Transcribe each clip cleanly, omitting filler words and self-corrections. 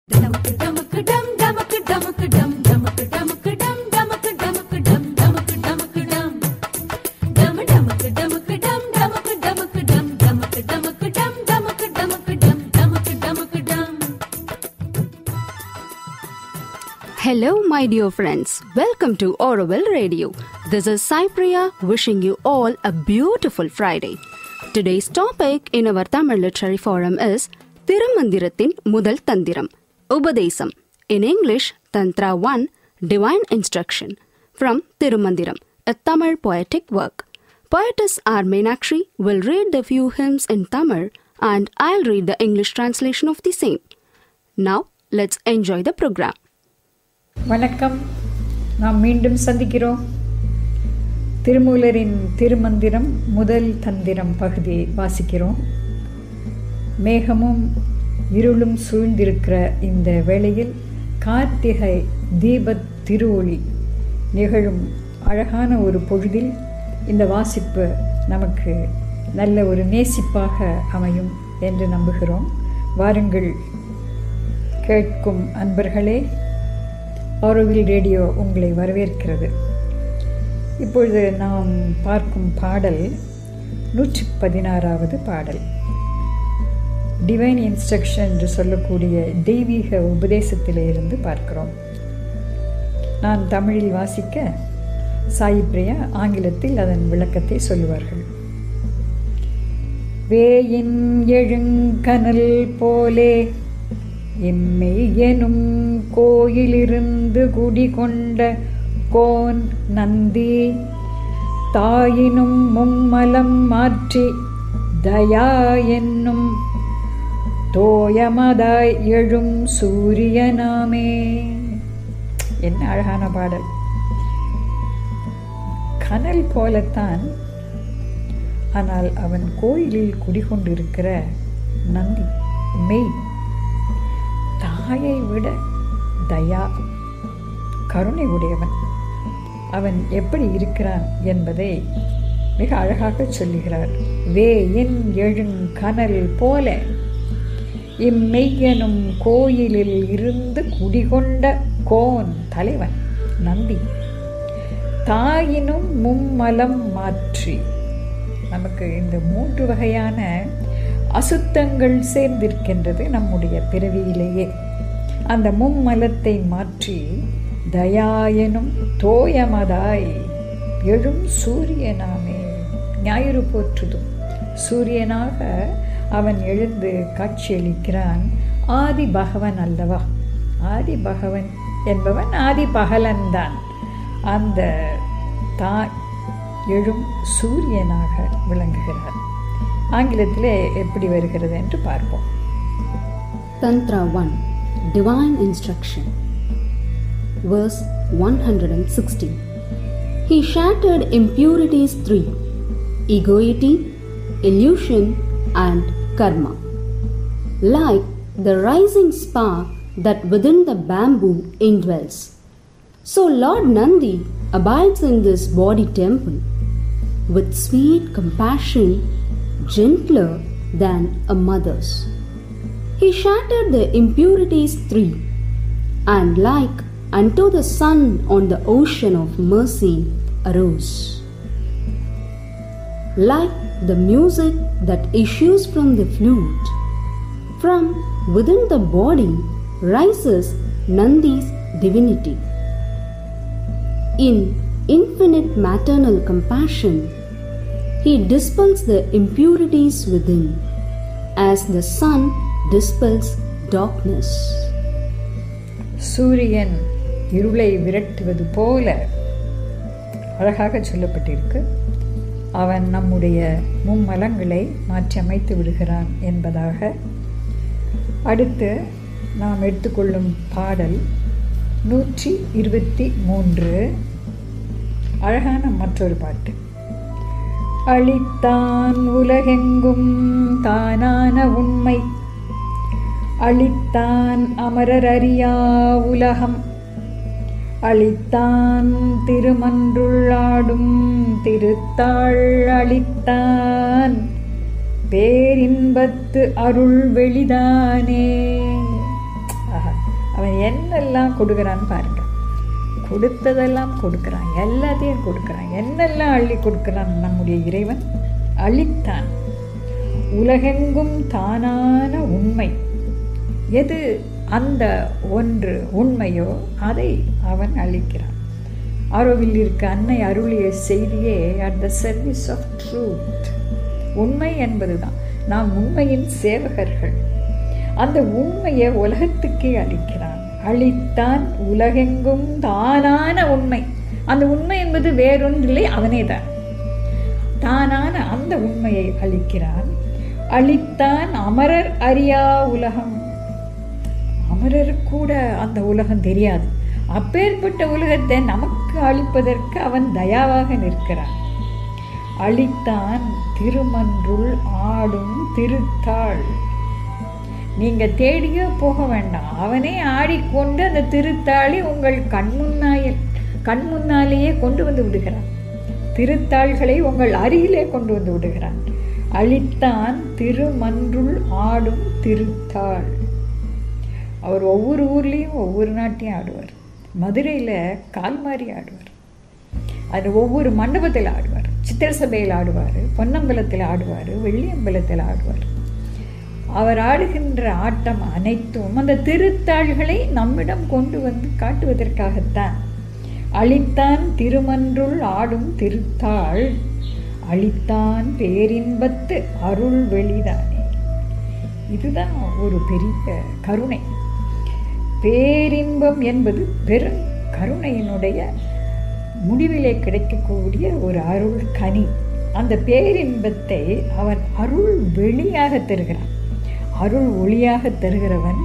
Hello, my dear friends. Welcome to Auroville Radio. This is Sai Priya wishing you all a beautiful Friday. Today's topic in our Tamil Literary Forum is Thirumandirathin Mudal Thandiram, Ubadesam. In English, Tantra 1, Divine Instruction. From Thirumandiram, a Tamil poetic work. Poetess R. Meenakshi will read the few hymns in Tamil and I'll read the English translation of the same. Now, let's enjoy the program. வணக்கம். நாம் மீண்டும் சந்திக்கிறோம். திருமூலரின் திருமந்திரம் முதல் தந்திரம் பகுதியை வாசிக்கிறோம். மேகமும் இருளும் சூழ்ந்திருக்கிற இந்த வேளையில் கார்த்திகை தீபத் திருவொளி நிகழும் அழகான ஒரு பொழுதில் இந்த வாசிப்பு நமக்கு நல்ல ஒரு நேசிப்பாக அமையும் என்று நம்புகிறோம். வாருங்கள் கேட்கும் அன்பர்களே, ஆரோவில் ரேடியோ உங்களை வரவேற்கிறது. இப்பொழுது நாம் பார்க்கும் பாடல் 116வது பாடல். டிவைன் இன்ஸ்ட்ரக்ஷன் என்று சொல்லக்கூடிய தெய்வீக உபதேசத்திலிருந்து பார்க்கிறோம். நான் தமிழில் வாசிக்க, சாய் பிரியா ஆங்கிலத்தில் அதன் விளக்கத்தை சொல்லுவார்கள். வேயின் எழுங்கனல் போலே எம்மெய் எனும் கோயிலிருந்து குடிகொண்ட கோன் நந்தி தாயினும் மும்மலம் மாற்றி தயா என்னும் தோயமதாய் எழும் சூரியனாமே. என்ன அழகான பாடல்! கனல் போலத்தான், ஆனால் அவன் கோயிலில் குடிகொண்டிருக்கிற நந்தி மெய், தாயை விட தயா கருணை உடையவன். அவன் எப்படி இருக்கிறான் என்பதை மிக அழகாக சொல்லுகிறார். வேயின் எழுங்கனல் போல இம்மெய்யனும் கோயிலில் இருந்து குடிகொண்ட கோன் தலைவன் நந்தி தாயினும் மும்மலம் மாற்றி. நமக்கு இந்த 3 வகையான அசுத்தங்கள் சேர்ந்திருக்கின்றது நம்முடைய பிறவியிலேயே. அந்த மும்மலத்தை மாற்றி தயாயனும் தோயமதாய் எழும் சூரியனாமே. ஞாயிறு போற்றுதும் சூரியனாக அவன் எழுந்து காட்சியளிக்கிறான். ஆதி பகவன் அல்லவா? ஆதி பகவன் என்பவன் ஆதி பகலன்தான். அந்த எழும் சூரியனாக விளங்குகிறார். ஆங்கிலத்திலே எப்படி வருகிறது என்று பார்ப்போம். Tantra 1, Divine Instruction. Verse 116. He shattered impurities 3, egoity, illusion and karma. Like the rising spark that within the bamboo indwells, so Lord Nandi abides in this body temple with sweet compassion gentler than a mother's. He shattered the impurities 3, and like unto the sun on the ocean of mercy arose. Like the music that issues from the flute, from within the body rises Nandi's divinity. In infinite maternal compassion, he dispels the impurities within, as the sun dispels darkness. சூரியன் இருளை விரட்டுவது போல அழகாக சொல்லப்பட்டிருக்கு. அவன் நம்முடைய மும்மலங்களை மாற்றி அமைத்து விடுகிறான் என்பதாக. அடுத்து நாம் எடுத்துக்கொள்ளும் பாடல் 123, அழகான மற்றொரு பாட்டு. அளித்தான் உலகெங்கும் தானான உண்மை, அளித்தான் அமரர் அறியா உலகம், அளித்தான் திருமன்றுள்ளாடும் திருத்தாள், அளித்தான் பேரின்பத்து அருள் வெளிதானே. அவன் என்னெல்லாம் கொடுக்குறான்னு பாருங்க. கொடுத்ததெல்லாம் கொடுக்குறான், எல்லாத்தையும் கொடுக்குறான். என்னெல்லாம் அள்ளி கொடுக்குறான் நம்முடைய இறைவன்? அளித்தான். உலகெங்கும் தானான உண்மை எது அந்த ஒன்று உண்மையோ அதை அவன் அளிக்கிறான். ஆரோவில் இருக்க அன்னை அருளிய செய்தியே at the service of truth. உண்மை என்பதுதான். நாம் உண்மையின் சேவகர்கள். அந்த உண்மையை உலகத்துக்கே அளிக்கிறான். அளித்தான் உலகெங்கும் தானான உண்மை. அந்த உண்மை என்பது வேறொன்றில்லை, அவனே தான். தானான அந்த உண்மையை அளிக்கிறான். அளித்தான் அமரர் அறியா உலகம். அமரர் கூட அந்த உலகம் தெரியாது. அப்பேற்பட்ட உலகத்தை நமக்கு அளிப்பதற்கு அவன் தயாவாக நிற்கிறான். அளித்தான் திருமன்றுள் ஆடும் திருத்தாள். நீங்க தேடியோ போக வேண்டாம், அவனே ஆடிக்கொண்டு அந்த திருத்தாளை உங்கள் கண்முன்னாலேயே கொண்டு வந்து விடுகிறான். திருத்தாள்களை உங்கள் அருகிலே கொண்டு வந்து விடுகிறான். அளித்தான் திருமன்றுள் ஆடும் திருத்தாள். அவர் ஒவ்வொரு ஊர்லேயும் ஒவ்வொரு நாட்டையும் ஆடுவார். மதுரையில் கால்மாரி ஆடுவார், அது ஒவ்வொரு மண்டபத்தில் ஆடுவார், சித்திர சபையில் ஆடுவார், பொன்னம்பலத்தில் ஆடுவார், வெள்ளியம்பலத்தில் ஆடுவார். அவர் ஆடுகின்ற ஆட்டம் அனைத்தும் அந்த திருத்தாள்களை நம்மிடம் கொண்டு வந்து காட்டுவதற்காகத்தான். அளித்தான் திருமன்றுள் ஆடும் திருத்தாள். அளித்தான் பேரின்பத்து அருள் வெளிதானே. இதுதான் ஒரு பெரிய கருணை. பேரின்பம் என்பது பெரும் கருணையினுடைய முடிவிலே கிடைக்கக்கூடிய ஒரு அருள் கனி. அந்த பேரின்பத்தை அவன் அருள் வெளியாக தருகிறான். அருள் ஒளியாக தருகிறவன்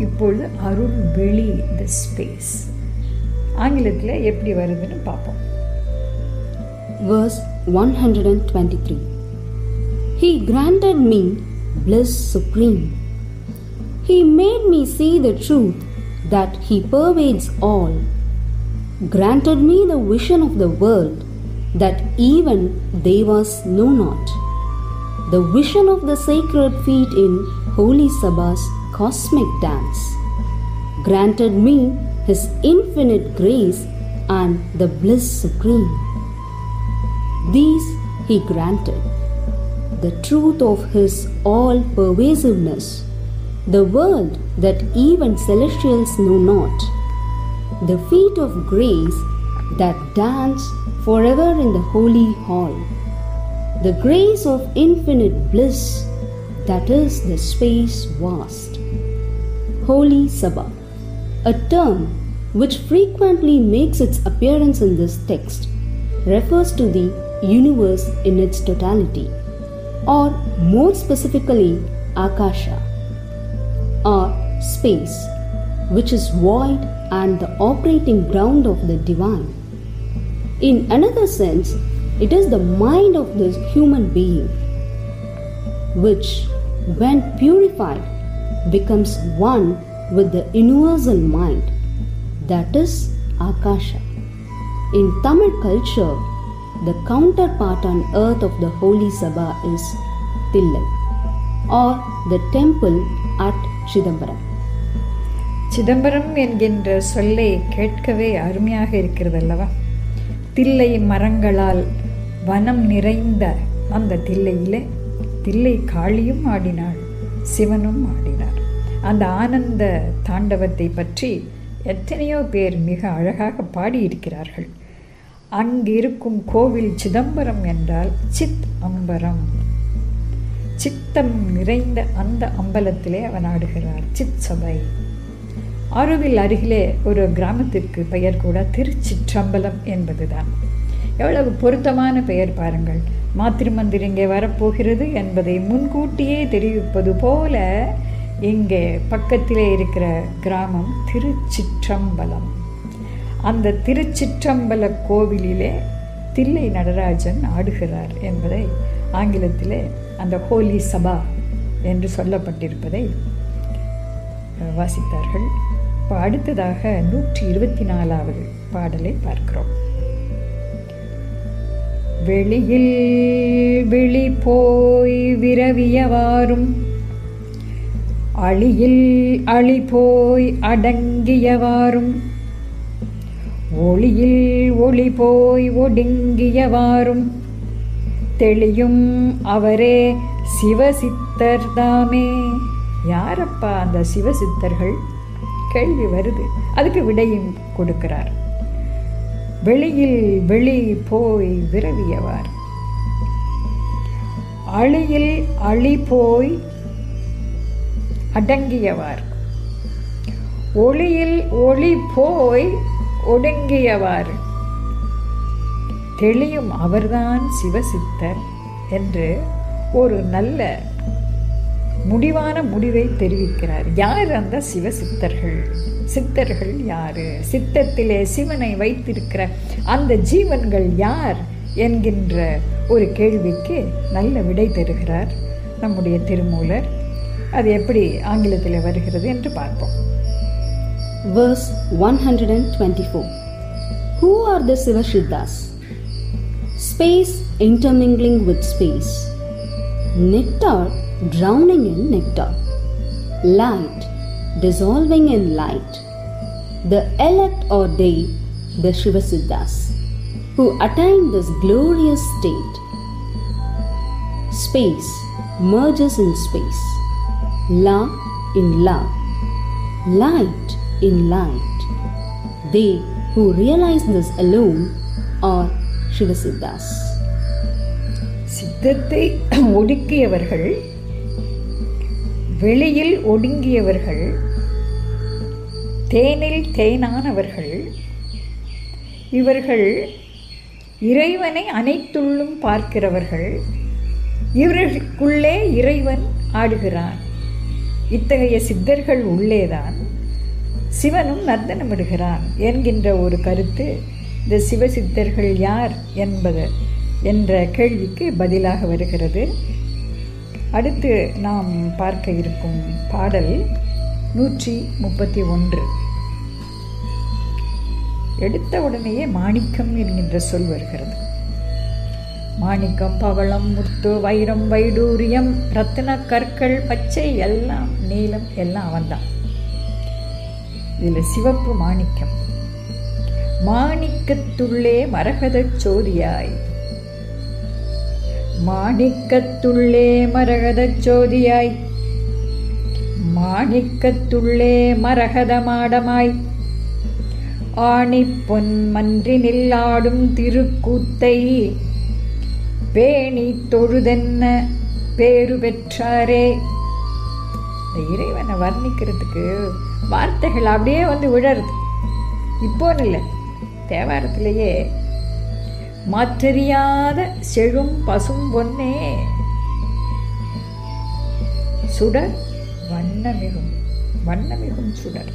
இப்பொழுது அருள் வெளி, த ஸ்பேஸ். ஆங்கிலத்தில் எப்படி வருதுன்னு பார்ப்போம். Verse 123. He granted me bliss supreme. He made me see the truth that He pervades all. Granted me the vision of the world that even Devas know not. The vision of the sacred feet in Holy Sabha's cosmic dance. Granted me His infinite grace and the bliss supreme. These He granted. The truth of His all-pervasiveness. The world that even celestials know not. The feet of grace that dance forever in the holy hall. The grace of infinite bliss that is the space vast. Holy Sabha, a term which frequently makes its appearance in this text, refers to the universe in its totality, or more specifically Akasha, or space, which is void and the operating ground of the divine. In another sense, it is the mind of this human being, which, when purified, becomes one with the universal mind, that is Akasha. In Tamil culture, the counterpart on earth of the Holy Sabha is Thillai, or the temple at Chidambaram. Chidambaram என்கின்ற சொல்லை கேட்கவே அருமையாக இருக்கிறது அல்லவா? தில்லை மரங்களால் வனம் நிறைந்த அந்த தில்லையிலே தில்லை காளியும் ஆடினாள், சிவனும் ஆடினார். அந்த ஆனந்த தாண்டவத்தை பற்றி எத்தனையோ பேர் மிக அழகாக பாடியிருக்கிறார்கள். அங்கிருக்கும் கோவில் சிதம்பரம் என்றால் சித் அம்பரம். சித்தம் நிறைந்த அந்த அம்பலத்திலே அவன் ஆடுகிறார். சித் சபை. ஆரோவில் அருகிலே ஒரு கிராமத்திற்கு பெயர் கூட திருச்சிற்றம்பலம் என்பதுதான். எவ்வளவு பொருத்தமான பெயர் பாருங்கள். மாத்திரு மந்திர் இங்கே வரப்போகிறது என்பதை முன்கூட்டியே தெரிவிப்பது போல இங்கே பக்கத்திலே இருக்கிற கிராமம் திருச்சிற்றம்பலம். அந்த திருச்சிற்றம்பல கோவிலிலே தில்லை நடராஜன் ஆடுகிறார் என்பதை ஆங்கிலத்திலே அந்த ஹோலி சபா என்று சொல்லப்பட்டிருப்பதை வாசித்தார்கள். இப்போ அடுத்ததாக 124வது பாடலை பார்க்கிறோம். வெளியில் விழி போய் விரவியவாறும் அழியில் அழி போய் அடங்கியவாறும் ஒளியில் ஒளி போய் ஒடுங்கியவாறும் தெளியும் அவரே சிவசித்தர் தாமே. யாரப்பா அந்த சிவசித்தர்கள்? கேள்வி வருது. அதுக்கு விடையும் கொடுக்கிறார். வெளியில் வெளி போய் விரவியவார், அழியில் அழி போய் அடங்கியவார், ஒளியில் ஒளி போய் ஒடுங்கியவார், தெளியும் அவர்தான் சிவசித்தர் என்று ஒரு நல்ல முடிவான முடிவை தெரிவிக்கிறார். யார் அந்த சிவசித்தர்கள்? சித்தர்கள் யாரு? சித்தத்திலே சிவனை வைத்திருக்கிற அந்த ஜீவன்கள் யார் என்கின்ற ஒரு கேள்விக்கு நல்ல விடை தருகிறார் நம்முடைய திருமூலர். அது எப்படி ஆங்கிலத்தில் வருகிறது என்று பார்ப்போம். Verse 124. Who are the Sivasiddhas? Space intermingling with space, nectar drowning in nectar, light dissolving in light. The elect or they, the Sivasiddhas, who attain this glorious state. Space merges in space, love in love, light in light. They who realize this alone are Sivasiddhas. சித்தத்தை ஒடுக்கியவர்கள், வெளியில் ஒடுங்கியவர்கள், தேனில் தேனானவர்கள், இவர்கள் இறைவனை அனைத்துள்ளும் பார்க்கிறவர்கள். இவர்களுக்குள்ளே இறைவன் ஆடுகிறான். இத்தகைய சித்தர்கள் உள்ளேதான் சிவனும் நர்த்தனமிடுகிறான் என்கின்ற ஒரு கருத்து இந்த சிவசித்தர்கள் யார் என்பது என்ற கேள்விக்கு பதிலாக வருகிறது. அடுத்து நாம் பார்க்க இருக்கும் பாடல் 131. எடுத்த உடனேயே மாணிக்கம் என்கின்ற சொல் வருகிறது. மாணிக்கம், பவளம், முத்து, வைரம், வைடூரியம், ரத்தின கற்கள், பச்சை, எல்லாம் நீலம், எல்லாம் அவன்தான். இதில் சிவப்பு மாணிக்கம். மாணிக்கத்துள்ளே மரகத சோதியாய், மாணிக்கத்துள்ளே மரகத சோதியாய், மாணிக்கத்துள்ளே மரகத மாடமாய், ஆணி பொன் மன்றினில் ஆடும் திருக்கூத்தை பேணி தொழுதென்ன பேரு பெற்றாரே. இந்த இறைவனை வர்ணிக்கிறதுக்கு வார்த்தைகள் அப்படியே வந்து விழருது. இப்போன்னு இல்லை, தேவாரத்திலேயே மாற்றறியாத செழும் பசும் பொன்னே சுடர் வண்ணமிகும், வண்ணமிகும் சுடர்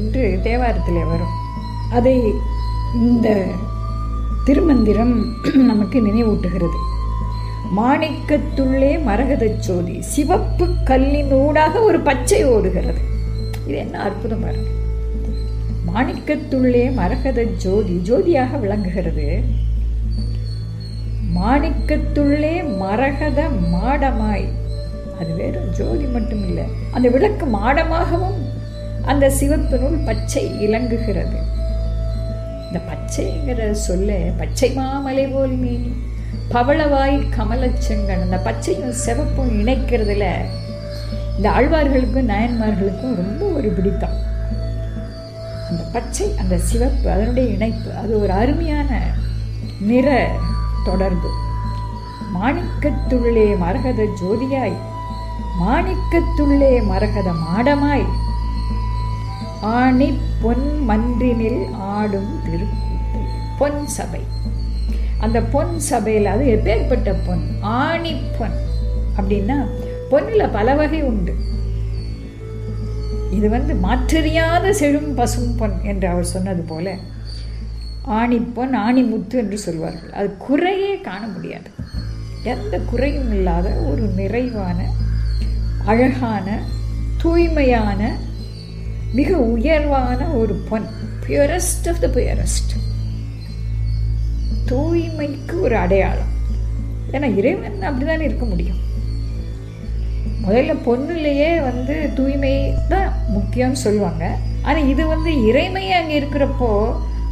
என்று தேவாரத்திலே வரும். அதை இந்த திருமந்திரம் நமக்கு நினைவூட்டுகிறது. மாணிக்கத்துள்ளே மரகத சோதி, சிவப்பு கல்லினூடாக ஒரு பச்சை ஓடுகிறது. இது என்ன அற்புதம் பாருங்க. மாணிக்கத்துள்ளே மரகத ஜோதி, ஜோதியாக விளங்குகிறது. மாணிக்கத்துள்ளே மரகத மாடமாய், அது வெறும் ஜோதி மட்டும் இல்லை, அந்த விளக்கு மாடமாகவும் அந்த சிவப்பினுள் பச்சை இலங்குகிறது. இந்த பச்சைங்கிற சொல்ல பச்சை மாமலை போல் மீனி, பவளவாய் கமலச்செங்கன், அந்த பச்சையும் சிவப்பும் இணைக்கிறதுல இந்த ஆழ்வார்களுக்கும் நாயன்மார்களுக்கும் ரொம்ப ஒரு பிடித்தம். அந்த பச்சை, அந்த சிவப்பு, அதனுடைய இணைப்பு, அது ஒரு அருமையான நிற தொடர்பு. மாணிக்கத்துள்ளே மரகத ஜோதியாய், மாணிக்கத்துள்ளே மரகத மாடமாய், ஆணி பொன் மன்றினில் ஆடும் திருக்கூத்தை. பொன் சபை, அந்த பொன் சபையில் அது எப்பேற்பட்ட பொன்? ஆணி பொன் அப்படின்னா பொன்னில் பல வகை உண்டு. இது மாற்றறியாத செழும் பசும் பொன் என்று அவர் சொன்னது போல ஆணிப்பொன், ஆணிமுத்து என்று சொல்வார்கள். அது குறையே காண முடியாது. எந்த குறையும் இல்லாத ஒரு நிறைவான, அழகான, தூய்மையான, மிக உயர்வான ஒரு பொன். Purest of the purest. தூய்மைக்கு ஒரு அடையாளம். ஏன்னா இறைவன் அப்படிதான் இருக்க முடியும். முதல்ல பொண்ணுலேயே தூய்மை தான் முக்கியம்னு சொல்லுவாங்க. ஆனால் இது இறைமையை அங்கே இருக்கிறப்போ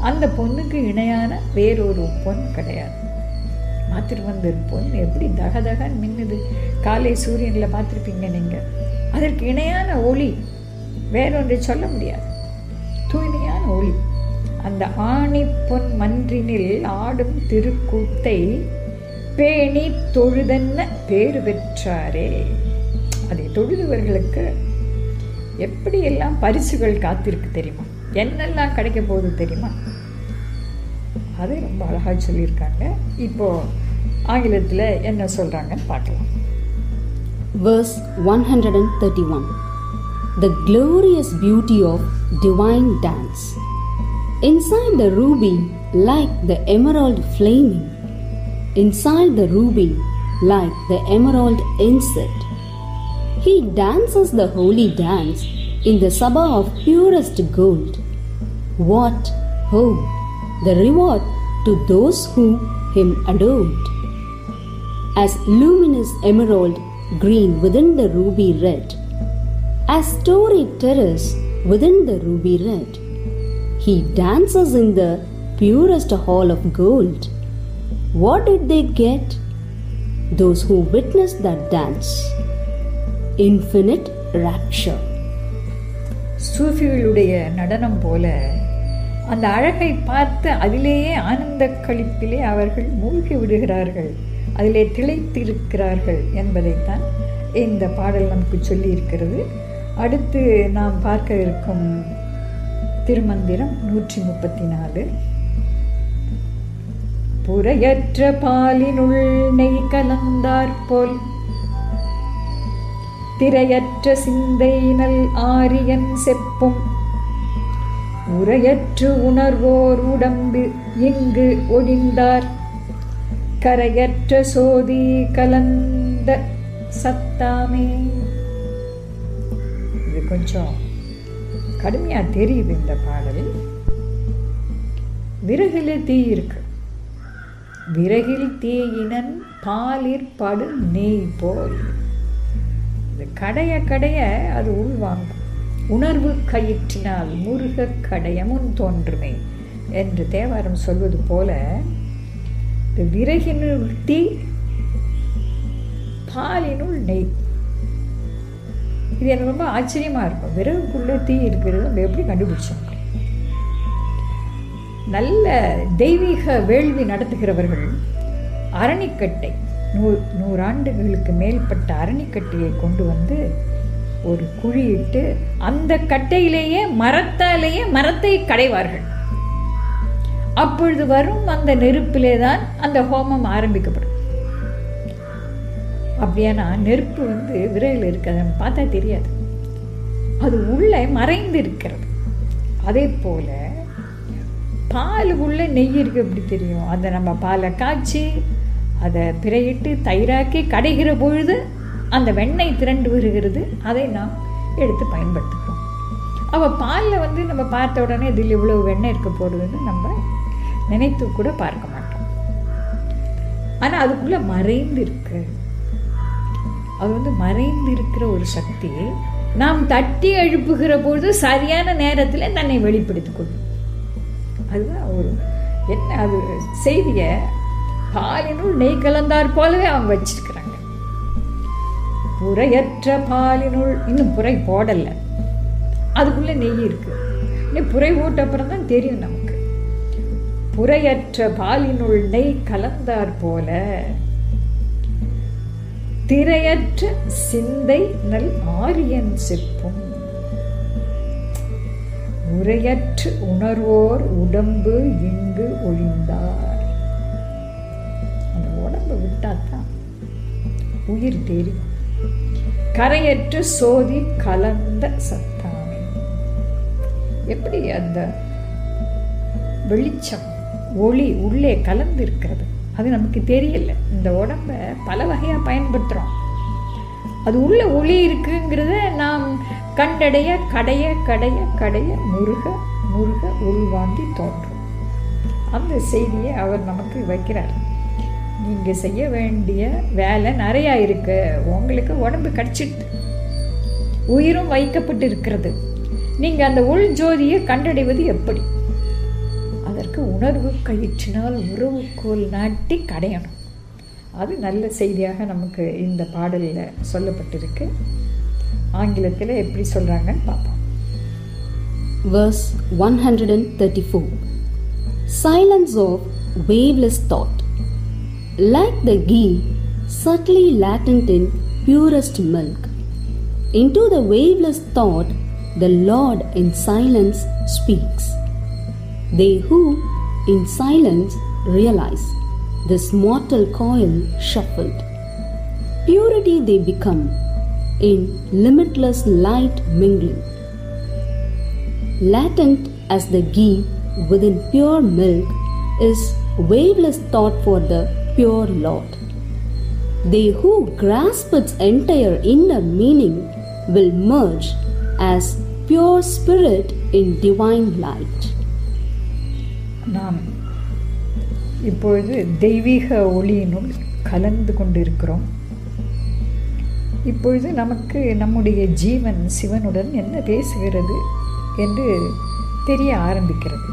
அந்த பொண்ணுக்கு இணையான வேறொரு பொன் கிடையாது. மாத்திருவந்தர் பொன் எப்படி தகதகன்னு மின்னுது, காலை சூரியனில் பார்த்துருப்பீங்க நீங்கள். அதற்கு இணையான ஒளி வேறொன்றை சொல்ல முடியாது, தூய்மையான ஒளி. அந்த ஆணி பொன் மன்றினில் ஆடும் திருக்கூத்தை பேணி தொழுதென்ன பேறு பெற்றாரே. அதை தொழுதுவர்களுக்கு எப்படியெல்லாம் பரிசுகள் காத்திருக்கு தெரியுமா, என்னெல்லாம் கிடைக்க போகுது தெரியுமா, அதை ரொம்ப அழகாக சொல்லியிருக்காங்க. இப்போ ஆங்கிலத்தில் என்ன சொல்கிறாங்கன்னு பார்க்கலாம். Verse 131. The glorious beauty of divine dance. Inside the ruby like the emerald flaming, inside the ruby like the emerald inset, he dances the holy dance in the sabha of purest gold. What, oh, the reward to those who him adored. As luminous emerald green within the ruby red, as storied terrace within the ruby red, he dances in the purest hall of gold. What did they get, those who witnessed that dance? Infinite rapture. சூஃபிகளுடைய நடனம் போல அந்த அழகை பார்த்து அதிலேயே ஆனந்த களிப்பிலே அவர்கள் மூழ்கி விடுகிறார்கள், அதிலே திளைத்திருக்கிறார்கள் என்பதைத்தான் இந்த பாடல் நமக்கு சொல்லி இருக்கிறது. அடுத்து நாம் பார்க்க இருக்கும் திருமந்திரம் 134. புரையற்ற பாலினுள் நெய் கலந்தாற்போல் திரையற்ற சிந்தையினல் ஆரியன் செப்பும் உரையற்று உணர்வோர் உடம்பு இங்கு ஒழிந்தார் கரையற்ற சோதி கலந்த சத்தாமே. இது கொஞ்சம் கடுமையா தெரியுது இந்த பாடல். விறகுல தீ இருக்கு, விறகில் தீயினன் பாலிற் படு நெய் போல். கடைய கடைய அது உள்வாங்கும். உணர்வு கயிற்றினால் முருக கடைய முன் தோன்றுமே என்று தேவாரம் சொல்வது போல விறகினுள் தீ பாலினுள் நெய். இது எனக்கு ரொம்ப ஆச்சரியமா இருக்கும். விறகுக்குள்ள தீ இருக்கிறது நம்ம எப்படி கண்டுபிடிச்சோம்? நல்ல தெய்வீக வேள்வி நடத்துகிறவர்கள் அரணிக்கட்டை, 100 ஆண்டுகளுக்கு மேற்பட்ட அரணிக்கட்டையை கொண்டு வந்து ஒரு குழியிட்டு அந்த கட்டையிலேயே மரத்தை கடைவார்கள். அப்பொழுது வரும் அந்த நெருப்பிலே தான் அந்த ஹோமம் ஆரம்பிக்கப்படும். அப்படியானா நெருப்பு விறகுல இருக்காது, நம்ம பார்த்தா தெரியாது, அது உள்ளே மறைந்து இருக்கிறது. அதே போல பால் உள்ள நெய் இருக்கு, எப்படி தெரியும்? அதை நம்ம பாலை காய்ச்சி அதை பிறையிட்டு தயிராக்கி கடைகிற பொழுது அந்த வெண்ணெய் திரண்டு வருகிறது, அதை நாம் எடுத்து பயன்படுத்துகிறோம். அப்போ பாலில் நம்ம பார்த்த உடனே இதில் இவ்வளவு வெண்ணெய் இருக்க போடுதுன்னு நம்ம நினைத்து கூட பார்க்க மாட்டோம். ஆனால் அதுக்குள்ளே மறைந்து இருக்கு, அது மறைந்து இருக்கிற ஒரு சக்தி நாம் தட்டி எழுப்புகிற பொழுது சரியான நேரத்தில் தன்னை வெளிப்படுத்திக் கொள்ளும். அதுதான் ஒரு என்ன அது செய்தியை பாலினுள் நெய் கலந்தார் போலவே அவங்க வச்சிருக்கிறாங்க. புரையற்ற பாலினுள், இன்னும் புரை போடல, அதுக்குள்ள நெய் இருக்கு. இன்னும் புரை போட்ட அப்புறம் தான் தெரியும் நமக்கு. புரையற்ற பாலினுள் நெய் கலந்தார் போல திரையற்ற சிந்தை நல் ஆரியன் செப்பும் உரையற்று உணர்வோர் உடம்பு இங்கு ஒழிந்தார். அந்த உடம்பை விட்டாத்தான் உயிர் தெரியும். கரையற்ற சோதி கலந்த சத்தாமே. எப்படி அந்த வெளிச்சம் ஒளி உள்ளே கலந்து இருக்கிறது, அது நமக்கு தெரியல. இந்த உடம்ப பல வகையாக பயன்படுத்துகிறோம். அது உள்ள ஒளி இருக்குங்கிறத நாம் கண்டடைய கடைய கடைய கடைய முருக முருக உள்வாங்கி தோன்றும். அந்த செய்தியை அவர் நமக்கு வைக்கிறார். நீங்கள் செய்ய வேண்டிய வேலை நிறையா இருக்கு. உங்களுக்கு உடம்பு கடிச்சிட்டு உயிரும் வைக்கப்பட்டு இருக்கிறது. நீங்கள் அந்த உள் ஜோதியை கண்டடைவது எப்படி? அதற்கு உணர்வு கயிற்றினால் உறவுக்கோல் நாட்டி கடையணும். அது நல்ல செய்தியாக நமக்கு இந்த பாடலில் சொல்லப்பட்டிருக்கு. ஆங்கிலத்தில் எப்படி சொல்கிறாங்கன்னு பார்ப்போம். Verse 134. Silence of waveless thought. Like the ghee subtly latent in purest milk, into the waveless thought the Lord in silence speaks. They who in silence realize this mortal coil shuffled, purity they become in limitless light mingling. Latent as the ghee within pure milk is waveless thought for the pure Lord. They who grasp its entire inner meaning will merge as pure spirit in divine light. நாம் இப்பொழுது தெய்வீக ஒளியினுள் கலந்து கொண்டிருக்கிறோம். இப்பொழுது நமக்கு நம்முடைய ஜீவன் சிவனுடன் என்ன பேசுகிறது என்று தெரிய ஆரம்பிக்கிறது.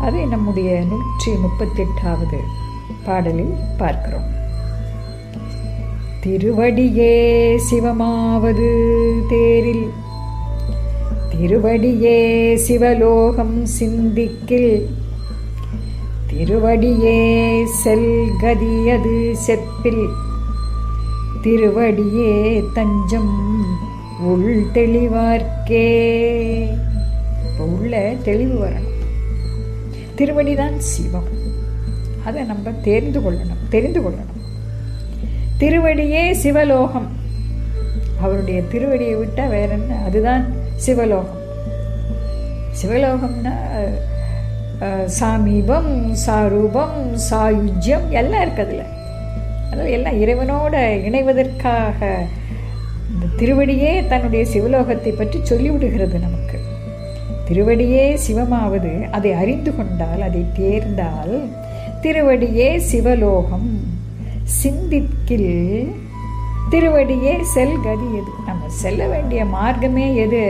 அதை நம்முடைய 138வது பாடலில் பார்க்கிறோம். திருவடியே சிவமாவது தேரில், திருவடியே சிவலோகம் சிந்திக்கில், திருவடியே செல்கதியது செப்பில், திருவடியே தஞ்சம் உள் தெளிவார்க்கே. உள்ள தெளிவு வரணும். திருவடிதான் சிவம். அதை நம்ம தெரிந்து கொள்ளணும். திருவடியே சிவலோகம். அவருடைய திருவடியை விட்டால் வேற என்ன? அதுதான் சிவலோகம். சிவலோகம்னா சாமீபம், சாரூபம், சாயுஜ்யம் எல்லாம் இருக்குதுல. அதாவது எல்லாம் இறைவனோட இணைவதற்காக இந்த திருவடியே தன்னுடைய சிவலோகத்தை பற்றி சொல்லிவிடுகிறது நமக்கு. திருவடியே சிவமாவது அதை அறிந்து கொண்டால், அதை தேர்ந்தால், திருவடியே சிவலோகம் சிந்திக்கில், திருவடியே செல்கதி எது? நம்ம செல்ல வேண்டிய மார்க்கமே எது?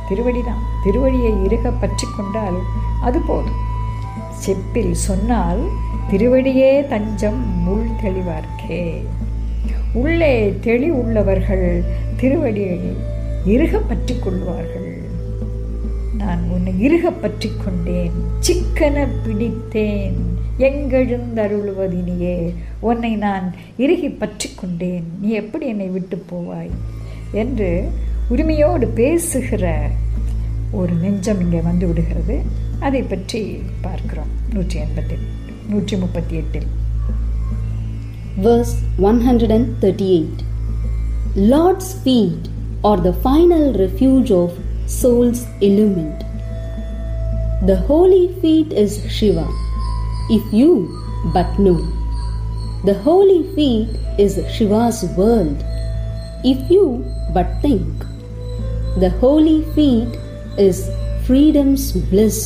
திருவடிதான். திருவடியை இறுக பற்றி கொண்டால் அது போதும். செப்பில் சொன்னால் திருவடியே தஞ்சம் உள் தெளிவார்க்கே. உள்ளே தெளிவுள்ளவர்கள் திருவடியை இறுக பற்றி கொள்வார்கள். நான் உன்னை இறுக பற்றி கொண்டேன், சிக்கன பிடித்தேன், எங்கெழுந்தருளுவதினியே உன்னை நான் இறுகி பற்றி கொண்டேன், நீ எப்படி என்னை விட்டு போவாய் என்று உரிமையோடு பேசுகிற ஒரு நெஞ்சம் இங்கே வந்து விடுகிறது. அதை பற்றி பார்க்கிறோம் 138. Verse 138. Lord's feet are the final refuge of souls illumined. The holy feet is Shiva, if you but know. The holy feet is Shiva's world, if you but think. The holy feet is freedom's bliss,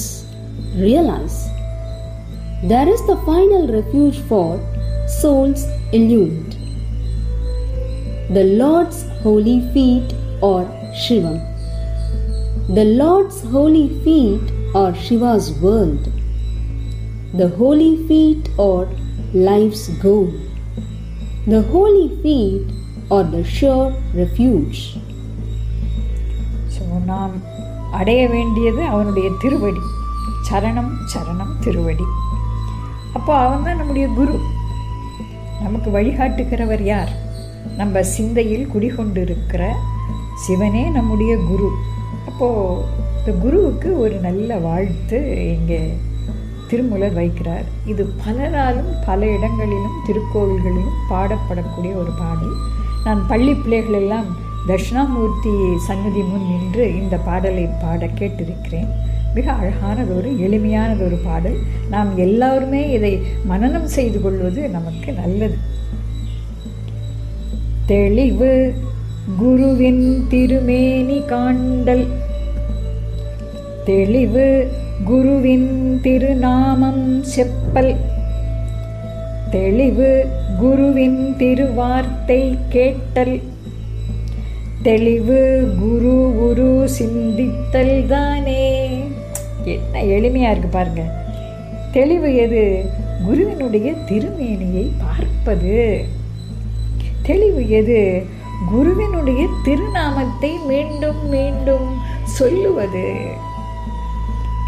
realize. There is the final refuge for souls illumined. The Lord's holy feet are Shivam. The Lord's holy feet are Shiva's world. The holy feet are life's goal. The holy feet are the sure refuge. So நாம் அடைய வேண்டியது அவனுடைய திருவடி. சரணம் சரணம் திருவடி. அப்போ அவன் தான் நம்முடைய குரு. நமக்கு வழிகாட்டுகிறவர் யார்? நம்ம சிந்தையில் குடிகொண்டிருக்கிற சிவனே நம்முடைய குரு. அப்போது இந்த குருவுக்கு ஒரு நல்ல வாழ்த்து இங்கே திருமூலர் வைக்கிறார். இது பலராலும் பல இடங்களிலும் திருக்கோவில்களிலும் பாடப்படக்கூடிய ஒரு பாடல். நான் பள்ளி பிள்ளைகளெல்லாம் தட்சிணாமூர்த்தி சன்னதி முன் நின்று இந்த பாடலை பாட கேட்டிருக்கிறேன். மிக அழகானதொரு எளிமையானதொரு பாடல். நாம் எல்லாருமே இதை மனனம் செய்து கொள்வது நமக்கு நல்லது. தெளிவு குருவின் திருமேனி காண்டல், தெளிவு குருவின் திருநாமம் செப்பல், தெளிவு குருவின் திருவார்த்தை கேட்டல். தெளிவு குரு சிந்தித்தல் தானே. என்ன எளிமையா இருக்கு பாருங்க. தெளிவு எது? குருவினுடைய திருமேனியை பார்ப்பது. தெளிவு எது? குருவினுடைய திருநாமத்தை மீண்டும் மீண்டும் சொல்லுவது.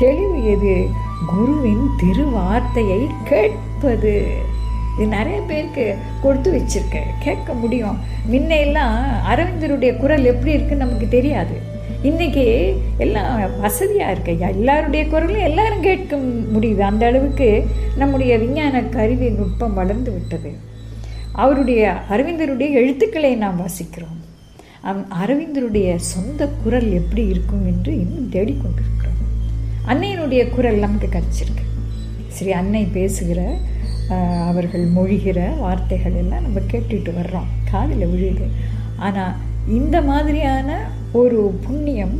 தெளிவு எது? குருவின் திருவார்த்தையை கேட்பது. இது நிறைய பேருக்கு கொடுத்து வச்சிருக்க, கேட்க முடியும். முன்னையெல்லாம் அரவிந்தருடைய குரல் எப்படி இருக்குன்னு நமக்கு தெரியாது. இன்னைக்கு எல்லாம் வசதியாக இருக்கு, எல்லாருடைய குரலும் எல்லாரும் கேட்க முடியுது. அந்த அளவுக்கு நம்முடைய விஞ்ஞான கருவி நுட்பம் வளர்ந்து விட்டது. அவருடைய அரவிந்தருடைய எழுத்துக்களை நாம் வாசிக்கிறோம். அரவிந்தருடைய சொந்த குரல் எப்படி இருக்கும் என்று இன்னும் தேடிக்கொண்டிருக்கிறோம். அன்னையினுடைய குரல் நமக்கு கிடைச்சிருக்கு. ஸ்ரீ அன்னை பேசுகிற அவர்கள் மொழிகிற வார்த்தைகள் எல்லாம் நம்ம கேட்டுட்டு வர்றோம், காதில் விழுது. ஆனால் இந்த மாதிரியான ஒரு புண்ணியம்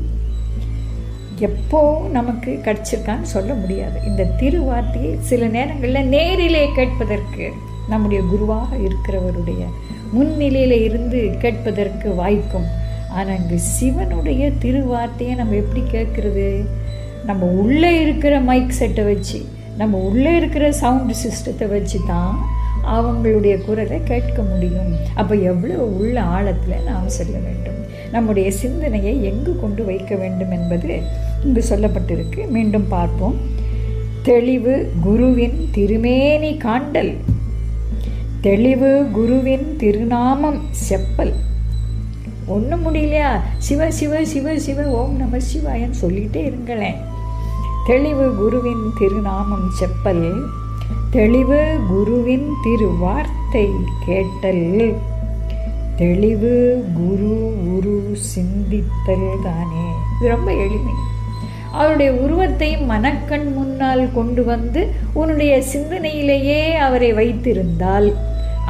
எப்போ நமக்கு கிடைச்சிருக்கான்னு சொல்ல முடியாது. இந்த திருவார்த்தையை சில நேரங்களில் நேரிலே கேட்பதற்கு நம்முடைய குருவாக இருக்கிறவருடைய முன்னிலையில் இருந்து கேட்பதற்கு வாய்க்கும். ஆனால் இங்கு சிவனுடைய திருவார்த்தையை நம்ம எப்படி கேட்குறது? நம்ம உள்ளே இருக்கிற மைக் செட்டை வச்சு, நம்ம உள்ளே இருக்கிற சவுண்டு சிஸ்டத்தை வச்சு தான் அவங்களுடைய குரலை கேட்க முடியும். அப்போ எவ்வளோ உள்ள ஆழத்தில் நாம் செல்ல வேண்டும், நம்முடைய சிந்தனையை எங்கு கொண்டு வைக்க வேண்டும் என்பது இங்கு சொல்லப்பட்டிருக்கு. மீண்டும் பார்ப்போம். தெளிவு குருவின் திருமேனி காண்டல். தெளிவு குருவின் திருநாமம் செப்பல். ஒன்றும் முடியலையா? சிவ சிவ சிவ சிவ ஓம் நம சிவாயன்னு சொல்லிகிட்டே இருங்களேன். தெளிவு குருவின் திருநாமம் செப்பல். தெளிவு குருவின் திருவார்த்தை கேட்டல். தெளிவு குரு சிந்தித்தல் தானே. இது ரொம்ப எளிமை. அவருடைய உருவத்தை மனக்கண் முன்னால் கொண்டு வந்து உன்னுடைய சிந்தனையிலேயே அவரை வைத்திருந்தால்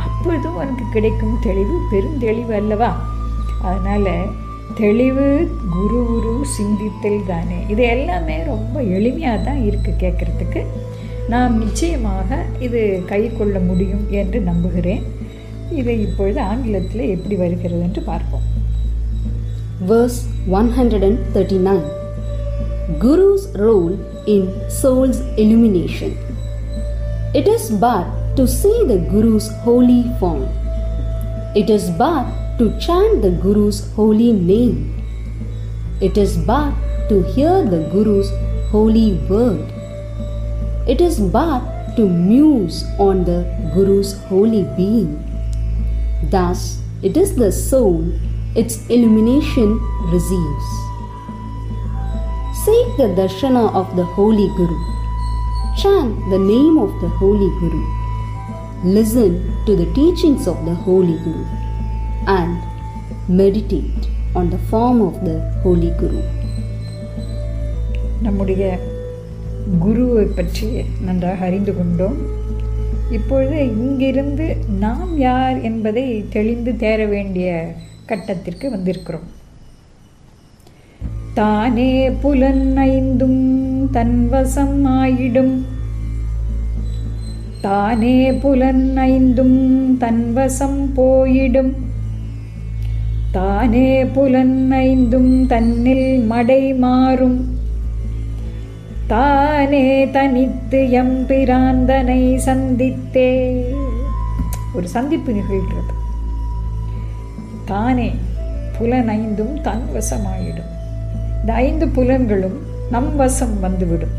அப்பொழுதும் உனக்கு கிடைக்கும் தெளிவு பெருந்தெளிவு அல்லவா? அதனால் தெளிவு குரு சிந்தித்தல் தானே. இது எல்லாமே ரொம்ப எளிமையாக தான் இருக்குது கேட்குறதுக்கு. நாம் நிச்சயமாக இது கை கொள்ள முடியும் என்று நம்புகிறேன். இதை இப்பொழுது ஆங்கிலத்தில் எப்படி வருகிறது என்று பார்ப்போம். Verse 139. Guru's role in soul's illumination. It is but to see the Guru's holy form. It is but to chant the Guru's holy name. It is but to hear the Guru's holy word. It is but to muse on the Guru's holy being. Thus, it is the soul its illumination receives. Seek the darshana of the Holy Guru. Chant the name of the Holy Guru. Listen to the teachings of the Holy Guru and meditate on the form of the Holy Guru. நம்முடைய குருவை பற்றி நன்றாக அறிந்து கொண்டோம். இப்பொழுது இங்கிருந்து நாம் யார் என்பதை தெளிந்து தேர வேண்டிய கட்டத்திற்கு வந்திருக்கிறோம். தானே புலன் ஐந்தும் தன்வசம் ஆயிடும். தானே புலன் ஐந்தும் தன்வசம் போயிடும். தானே புலன் ஐந்தும் தன்னில் மடை மாறும். தானே தனித்து எம்பிராந்தனை சந்தித்தே. ஒரு சந்திப்பு நிகழ்கிறது. தானே புலன் ஐந்தும் தன் வசமாயிடும். இந்த 5 புலன்களும் நம் வசம் வந்துவிடும்.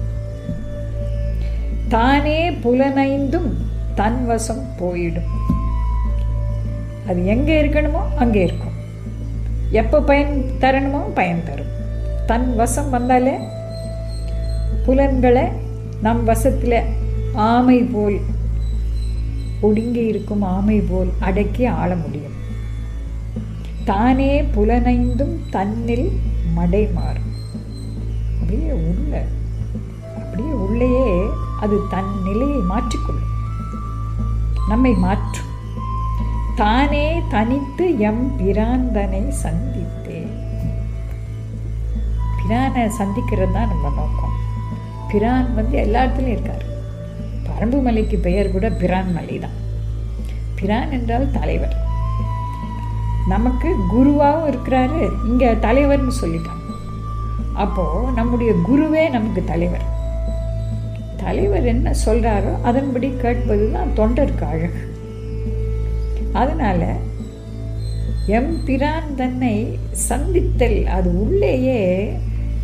தானே புலனைந்தும் தன் வசம் போயிடும். அது எங்கே இருக்கணுமோ அங்கே இருக்கும். எப்போ பயன் தரணுமோ பயன் தரும். தன் வசம் வந்தாலே புலன்களை நம் வசத்தில் ஆமை போல் ஒடுங்கி இருக்கும் ஆமை போல் அடக்கி ஆள முடியும். தானே புலனைந்தும் தன்னில் மடை மாறும். அப்படியே உள்ளேயே அது தன் நிலையை மாற்றிக்கொள்ளும், நம்மை மாற்றும். தானே தனித்து எம் பிராந்தனை சந்தித்தே. பிரானை சந்திக்கிறது தான் நம்ம நோக்கம். பிரான் எல்லா இடத்துலையும் இருக்கார். பரம்பு மலைக்கு பெயர் கூட பிரான் மலை தான். பிரான் என்றால் தலைவர். நமக்கு குருவாகவும் இருக்கிறாரு, இங்க தலைவர்னு சொல்லிட்டாங்க. அப்போ நம்முடைய குருவே நமக்கு தலைவர். தலைவர் என்ன சொல்றாரோ அதன்படி கேட்பதுதான் தொண்டருக்கு அழகு. அதனால எம்பிரான் தன்னை சந்தித்தல், அது உள்ளேயே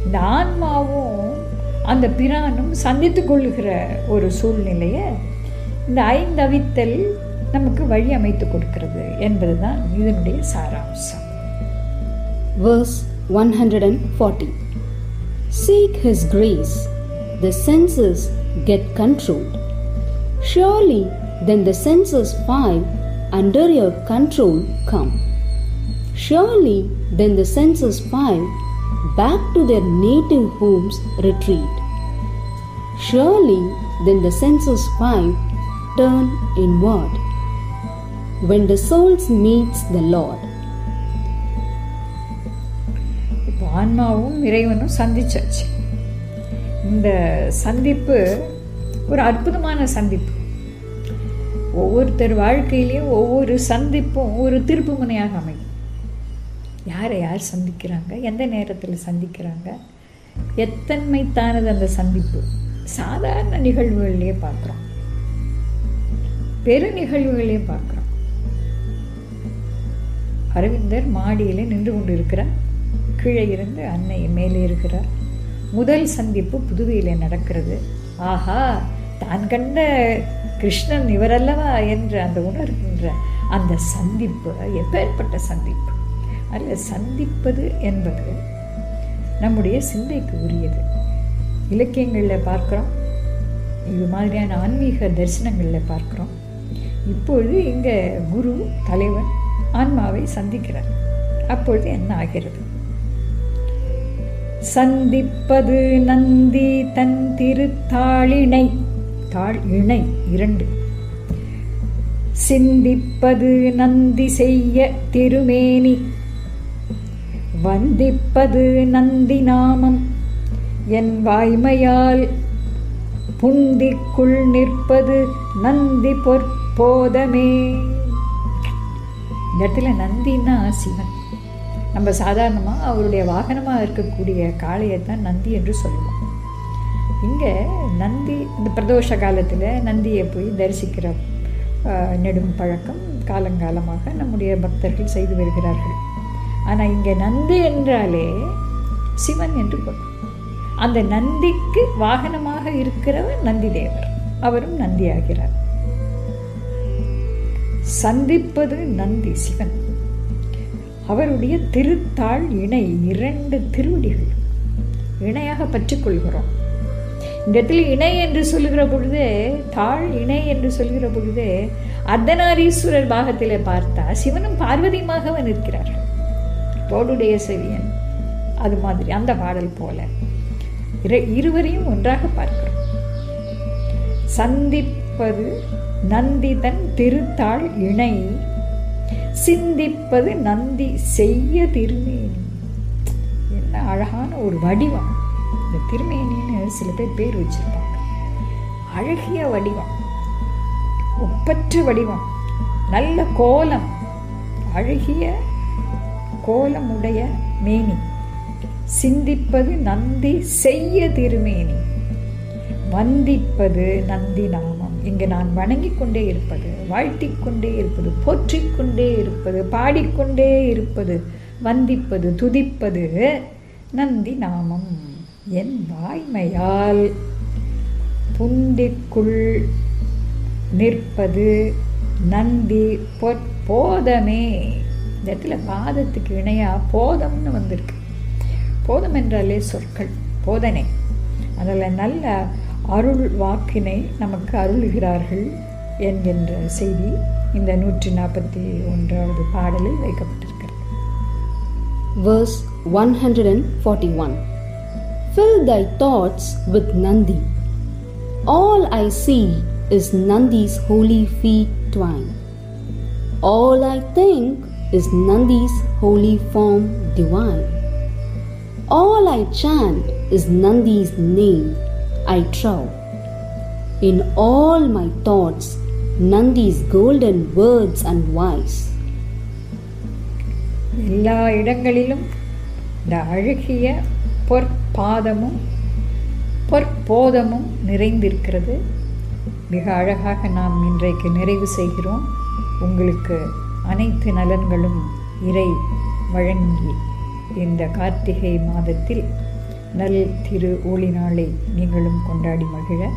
இந்த ஆன்மாவும் அந்த பிரானும் சந்தித்து கொள்ளுகிற ஒரு சூழ்நிலையை இந்த ஐந்தவித்தல் நமக்கு வழி அமைத்து கொடுக்கிறது என்பதுதான் இதனுடைய சாராம்சம். Verse 140. Seek His grace, the senses get controlled. Surely then the senses 5 under your control come. Surely then the senses 5 back to their native homes retreat. Surely then the senses 5 turn inward when the soul meets the Lord. இப்போ ஆன்மாவும் இறைவனும் சந்திச்சாச்சு. இந்த சந்திப்பு ஒரு அற்புதமான சந்திப்பு. ஒவ்வொருத்தர் வாழ்க்கையிலையும் ஒவ்வொரு சந்திப்பும் ஒரு திருப்பு முனையாக அமையும். யாரை யார் சந்திக்கிறாங்க, எந்த நேரத்தில் சந்திக்கிறாங்க, எத்தன்மைத்தானது அந்த சந்திப்பு. சாதாரண நிகழ்வுகள்லேயே பார்க்குறோம், பெரு நிகழ்வுகளையே பார்க்குறோம். அரவிந்தர் மாடியில் நின்று கொண்டு இருக்கிறார், கீழே இருந்து அன்னை மேலே இருக்கிறார். முதல் சந்திப்பு புதுவையில் நடக்கிறது. ஆஹா, தான் கண்ட கிருஷ்ணன் இவரல்லவா என்று அந்த உணர்கின்ற அந்த சந்திப்பு எப்பேற்பட்ட சந்திப்பு. அதில் சந்திப்பது என்பது நம்முடைய சிந்தைக்கு உரியது. இலக்கியங்களில் பார்க்குறோம், இது மாதிரியான ஆன்மீக தரிசனங்களில் பார்க்குறோம். இப்பொழுது இங்கே குரு தலைவன் ஆன்மாவை சந்திக்கிறார். அப்பொழுது என்ன ஆகிறது? சந்திப்பது நந்தி தன் திருத்தாளிணை, தாள் இணை 2. சிந்திப்பது நந்தி செய்ய திருமேனி, வந்திப்பது நந்தி நாமம் என் வாய்மையால், புந்திக்குள் நிற்பது நந்தி பொற்போதமே. இந்த இடத்துல நந்தின்னா சிவன். நம்ம சாதாரணமாக அவருடைய வாகனமாக இருக்கக்கூடிய காளையைத்தான் நந்தி என்று சொல்லுவோம். இங்கே நந்தி இந்த பிரதோஷ காலத்தில் நந்தியை போய் தரிசிக்கிற நெடும் பழக்கம் காலங்காலமாக நம்முடைய பக்தர்கள் செய்து வருகிறார்கள். ஆனால் இங்கே நந்தி என்றாலே சிவன் என்று பொருள். அந்த நந்திக்கு வாகனமாக இருக்கிறவர் நந்தி தேவர், அவரும் நந்தி ஆகிறார். சந்திப்பது நந்தி சிவன், அவருடைய திருத்தாள் இணை 2 திருவடிகள் இணையாக பற்றி கொள்கிறோம். இந்த இடத்துல இணை என்று சொல்லுகிற பொழுதே, தாழ் இணை என்று சொல்கிற பொழுதே அர்த்தநாரீஸ்வரர் பாகத்திலே பார்த்தா சிவனும் பார்வதியுமாக நிற்கிறார்கள். தோடுடைய செவியன் அது மாதிரி அந்த பாடல் போல இருவரையும் ஒன்றாக பார்க்கிறோம். சந்திப்பது நந்தி தன் திருத்தாள் இணை, சிந்திப்பது நந்தி செய்ய திருமேனி. என்ன அழகான ஒரு வடிவம் இந்த திருமேனின்னு சில பேர் வச்சிருப்பாங்க. அழகிய வடிவம், ஒப்பற்ற வடிவம், நல்ல கோலம், அழகிய கோலம் உடைய மேனி. சிந்திப்பது நந்தி செய்ய திருமேனி, வந்திப்பது நந்தி நாமம். இங்கு நான் வணங்கிக் கொண்டே இருப்பது, வாழ்த்திக் கொண்டே இருப்பது, போற்றிக்கொண்டே இருப்பது, பாடிக்கொண்டே இருப்பது, வந்திப்பது, துதிப்பது நந்தி நாமம். என் வாய்மையால் புந்திக்குள் நிற்பது நந்தி பொற்போதமே. இந்த இடத்துல பாதத்துக்கு இணையா போதம்னு வந்திருக்கு. போதம் என்றாலே சொற்கள், போதனை. அதில் நல்ல அருள் வாக்கினை நமக்கு அருளுகிறார்கள் என்கின்ற செய்தி இந்த 141வது பாடலில் வைக்கப்பட்டிருக்கிறது. Verse 141. Fill thy thoughts with Nandi. All I see is Nandi's holy feet twine. All I think is Nandi's holy form divine. All I chant is Nandi's name I trow. In all my thoughts Nandi's golden words and voice. எல்லா இடங்களிலும் இந்த அழகிய பொற்பாதமும் பொற்போதமும் நிறைந்திருக்கிறது. மிக அழகாக நாம் இன்றைக்கு நிறைவு செய்கிறோம். உங்களுக்கு அனைத்து நலன்களும் இறை வழங்கி இந்த கார்த்திகை மாதத்தில் நல் திரு ஒளி நாளை நீங்களும் கொண்டாடி மகிழ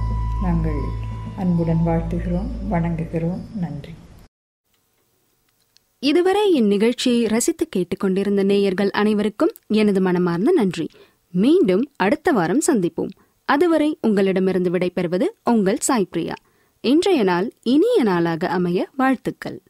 நாங்கள் அன்புடன் வாழ்த்துகிறோம், வணங்குகிறோம். நன்றி. இதுவரை இந்நிகழ்ச்சியை ரசித்து கேட்டுக்கொண்டிருந்த நேயர்கள் அனைவருக்கும் எனது மனமார்ந்த நன்றி. மீண்டும் அடுத்த வாரம் சந்திப்போம். அதுவரை உங்களிடமிருந்து விடைபெறுவது உங்கள் சாய் பிரியா. இன்றைய நாள் இனிய நாளாக அமைய வாழ்த்துக்கள்.